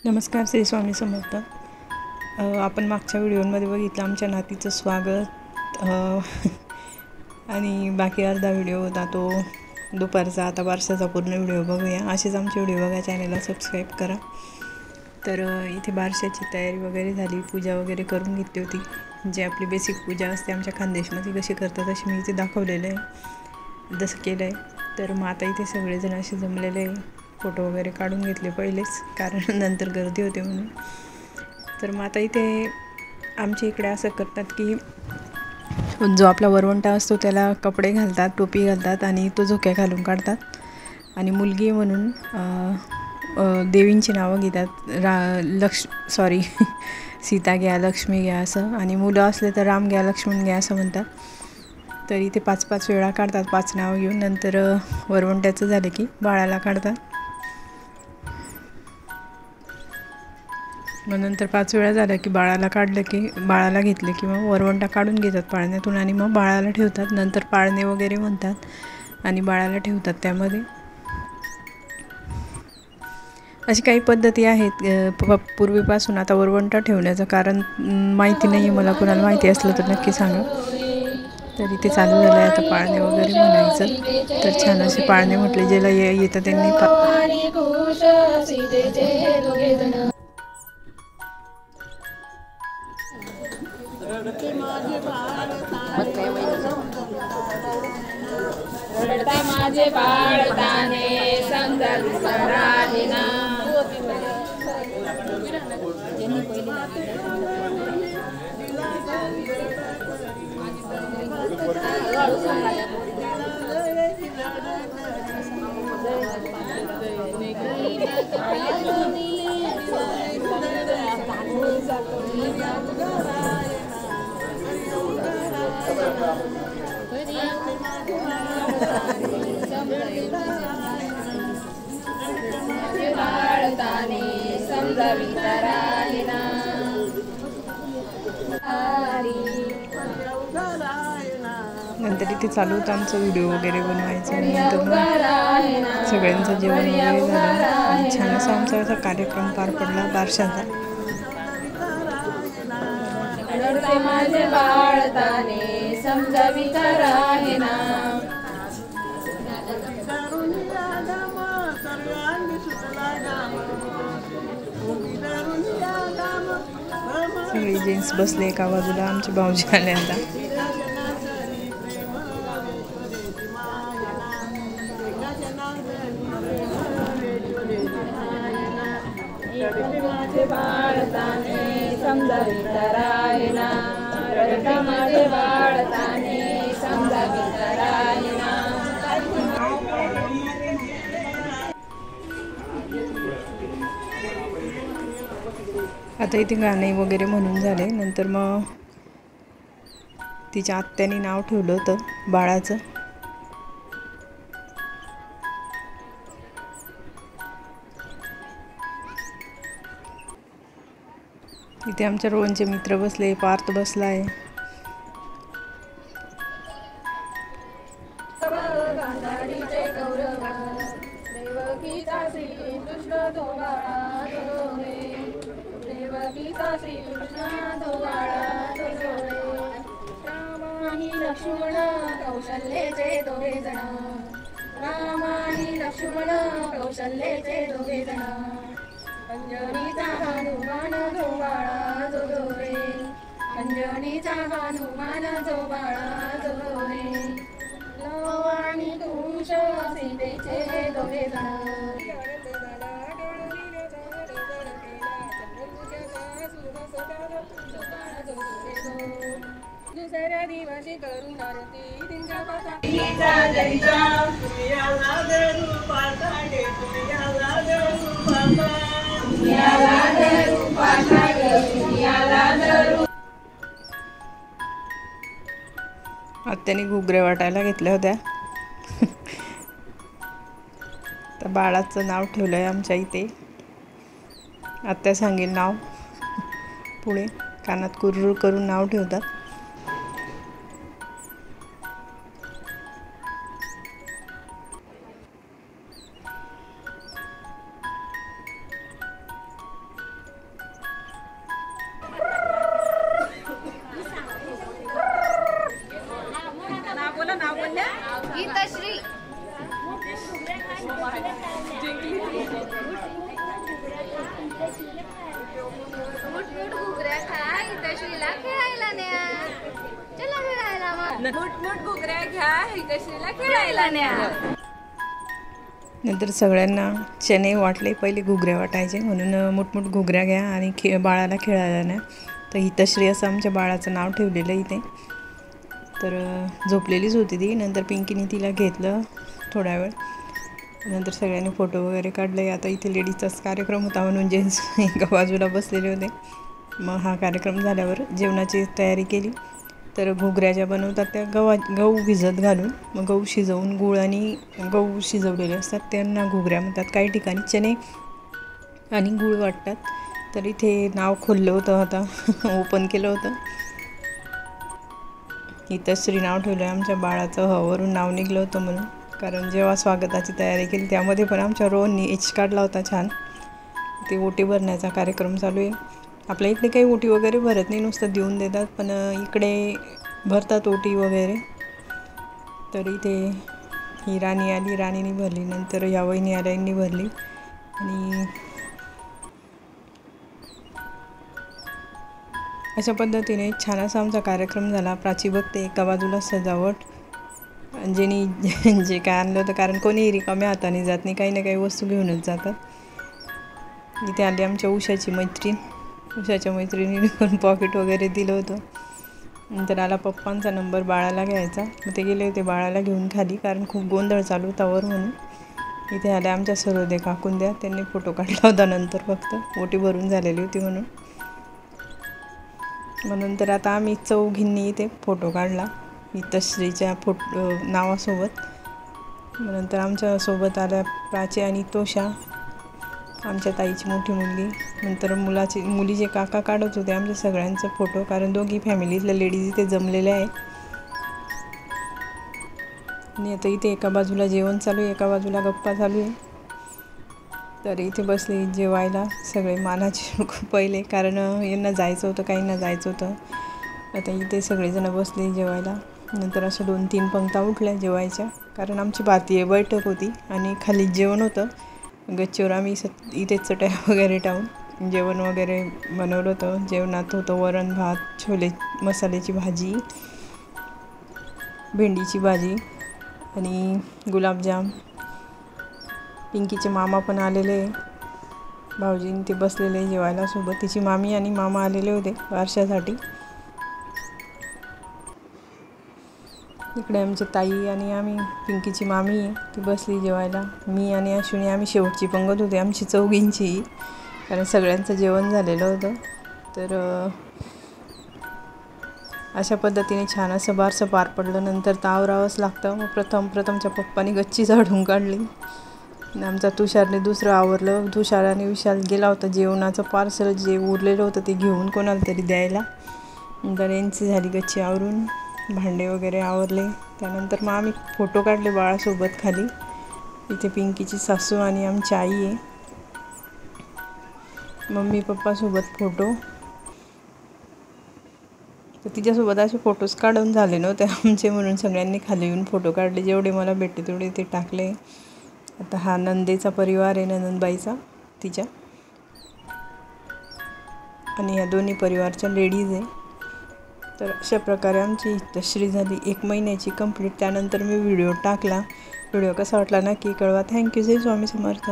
नमस्कार, श्री स्वामी समर्थ. आपण मागच्या व्हिडिओमध्ये बघितलं आमच्या नातीचं स्वागत आणि बाकी अर्धा व्हिडिओ होता तो दुपारचा. आता बारशाचा पूर्ण व्हिडिओ बघूया. असेच आमचे व्हिडिओ बघा, चॅनलला सबस्क्राईब करा. तर इथे बारशाची तयारी वगैरे झाली, पूजा वगैरे करून घेतली होती. जी आपली बेसिक पूजा असते आमच्या खानदेशमध्ये कशी करतात तशी मी इथे दाखवलेलं आहे, जसं केलं आहे. तर मग आता इथे सगळेजण असे जमलेले आहे. फोटो वगैरे काढून घेतले पहिलेच, कारण नंतर गर्दी होते म्हणून. तर मग आता इथे आमच्या इकडे असं करतात की जो आपला वरवंटा असतो त्याला कपडे घालतात, टोपी घालतात आणि तो झोक्या घालून काढतात. आणि मुलगी म्हणून देवींची नावं घेतात. सीता घ्या, लक्ष्मी घ्या असं. आणि मुलं असले तर राम घ्या, लक्ष्मण घ्या असं म्हणतात. तर इथे 5-5 वेळा काढतात, 5 नावं घेऊन. नंतर वरवंट्याचं झालं की बाळाला काढतात. मग नंतर 5 वेळा झालं की बाळाला काढलं की बाळाला घेतलं की मग वरवंटा काढून घेतात पाळण्यातून आणि मग बाळाला ठेवतात. नंतर पाळणे वगैरे म्हणतात आणि बाळाला ठेवतात त्यामध्ये. अशी काही पद्धती आहेत पूर्वीपासून. आता वरवंटा ठेवण्याचं कारण माहिती नाही आहे मला, कोणाला माहिती असलं तर नक्की सांगा. तर इथे चालू झालं आहे आता पाळणे वगैरे म्हणायचं. तर छान असे पाळणे म्हटले, ज्याला येतं त्यांनी माझे बाळताने समजा विसरालीना. नंतर इथे चालू होतं आमचं व्हिडिओ वगैरे बनवायचं. नंतर मग सगळ्यांचं जेवण वगैरे झालं आणि छान असा आमचा असा कार्यक्रम पार पडला बारशाचा. माझे बाळताने समजावी आहे ना. सगळे जेंट्स बसले एका बाजूला, आमचे भाऊजी आले आता. माझे बाळताने समजावी राहिना. माझे बाळताने समजावी राहिना. आता इथे गाणे वगैरे म्हणून झाले. नंतर मग तिच्या आत्याने नाव ठेवलं होतं बाळाचं. इथे आमच्या रोहनचे मित्र बसले, पार्थ बसलाय. लक्ष्मण कौशल्येचे दोघे जण. राम आणि लक्ष्मण कौशल्येचे दोघे जण. अंजनीचा हनुमान जो बाळा जो रे. अंजनीचा हनुमान जो बाळा जो रे. लव आणि कुश सीतेचे दोघे जण. दुसऱ्या दिवशी करून आरती त्यांच्या आत्याने घुगऱ्या वाटायला घेतल्या होत्या. तर बाळाचं नाव ठेवलं आहे आमच्या इथे. आत्या सांगेल नाव, पुढे कानात कुररूर करून नाव ठेवतात. मुठमुठ घुगऱ्या घ्या हितश्रीला खेळायला न्या. नंतर सगळ्यांना चणे वाटले, पहिले घुगऱ्या वाटायचे म्हणून मुठमुठ घुगऱ्या घ्या आणि बाळाला खेळायला न्या. तर हितश्री असं आमच्या बाळाचं नाव ठेवलेलं इथे. तर झोपलेलीच होती ती. नंतर पिंकीने तिला घेतलं थोडा वेळ. नंतर सगळ्यांनी फोटो वगैरे काढले. आता इथे लेडीजचाच कार्यक्रम होता म्हणून जेंट्स एका बाजूला बसलेले होते. मग हा कार्यक्रम झाल्यावर जेवणाची तयारी केली. तर घुगऱ्या ज्या बनवतात त्या गहू भिजत घालून, मग गहू शिजवून गूळ आणि गहू शिजवलेले असतात त्यांना घुगऱ्या म्हणतात. काही ठिकाणी चणे आणि गूळ वाटतात. तर इथे नाव खोललं होतं, आता ओपन केलं होतं. हितश्री नाव ठेवलं आहे आमच्या बाळाचं. हवरून नाव निघलं होतं म्हणून. कारण जेव्हा स्वागताची तयारी केली त्यामध्ये पण आमच्या रोहननी एच काढला होता छान. ते ओटी भरण्याचा कार्यक्रम चालू आहे. आपल्या इकडे काही ओटी वगैरे भरत नाही, नुसतं देऊन देतात. पण इकडे भरतात ओटी वगैरे. तर इथे ही राणी आली, राणीने भरली. नंतर या वहिनी आल्या, यांनी भरली. आणि अशा पद्धतीने छान असा आमचा कार्यक्रम झाला. प्राची बघते एका बाजूला सजावट. अंजनी जे काय आणलं होतं, कारण कोणीही रिकाम्या हाताने जात नाही, काही ना काही वस्तू घेऊनच जातात. इथे आली आमच्या उषाची मैत्रीण. उषाच्या मैत्रिणीने पण पॉकेट वगैरे दिलं होतं. नंतर आला पप्पांचा नंबर बाळाला घ्यायचा. मग ते गेले होते बाळाला घेऊन खाली, कारण खूप गोंधळ चालू होता वर म्हणून. इथे आल्या आमच्या सरोदे काकूंद्या. त्यांनी फोटो काढला होता नंतर, फक्त ओटी भरून झालेली होती म्हणून. मग नंतर आता आम्ही चौघींनी इथे फोटो काढला हितश्रीच्या नावासोबत. मग नंतर आमच्यासोबत आल्या प्राची आणि तोषा, आमच्या ताईची मोठी मुलगी. नंतर मुली जे काका काढत होते आमच्या सगळ्यांचा फोटो, कारण दोघी फॅमिलीतल्या लेडीज इथे जमलेल्या आहे. आणि आता इथे एका बाजूला जेवण चालू आहे, एका बाजूला गप्पा चालू आहे. तर इथे बसले जेवायला सगळे मानाचे लोक पहिले, कारण यांना जायचं होतं, काहींना जायचं होतं. आता इथे सगळेजण बसले जेवायला. नंतर अशा 2-3 पंक्ता उठल्या जेवायच्या, कारण आमची भारतीय बैठक होती आणि खाली जेवण होतं. गच्चीवर आम्ही इथे चटया वगैरे टाकून जेवण वगैरे बनवलं होतं. जेवणात होतं वरण भात, छोले मसाल्याची भाजी, भेंडीची भाजी आणि गुलाबजाम. पिंकीचे मामा पण आलेले, भाऊजींनी ते बसलेले जेवायला सोबत. तिची मामी आणि मामा आलेले होते वर्षासाठी. इकडे आमची ताई आणि आम्ही, पिंकीची मामी आहे ती बसली जेवायला. मी आणि अश्विनी आम्ही शेवटची पंगत होती आमची चौघींची, कारण सगळ्यांचं जेवण झालेलं होतं. तर अशा पद्धतीने छान असं बारसं पार पडलं. नंतर तर आवरावंच लागतं. मग प्रथमच्या पप्पानी गच्ची झाडून काढली. आमचा तुषारने दुसरं आवरलं. तुषार आणि विशाल गेला होता जेवणाचं पार्सल जे उरलेलं होतं ते घेऊन कोणाला तरी द्यायला. नंतर यांची झाली गच्ची आवरून, भांडे वगैरे आवरले. त्यानंतर मग आम्ही फोटो काढले बाळासोबत खाली. इथे पिंकीची सासू आणि आमची आई आहे, मम्मी पप्पासोबत फोटो. तर तिच्यासोबत असे फोटोज काढून झाले नव्हते आमचे, म्हणून सगळ्यांनी खाली येऊन फोटो काढले. जेवढे मला भेटले तेवढे ते टाकले. आता हा नंदेचा परिवार आहे, नंदबाईचा तिच्या, आणि ह्या दोन्ही परिवारच्या लेडीज आहे. तर अशा प्रकारे आमची हितश्री झाली 1 महिन्याची कंप्लीट. त्यानंतर मी व्हिडिओ टाकला. व्हिडिओ कसा वाटला नक्की कळवा. थँक्यू. जय स्वामी समर्थ.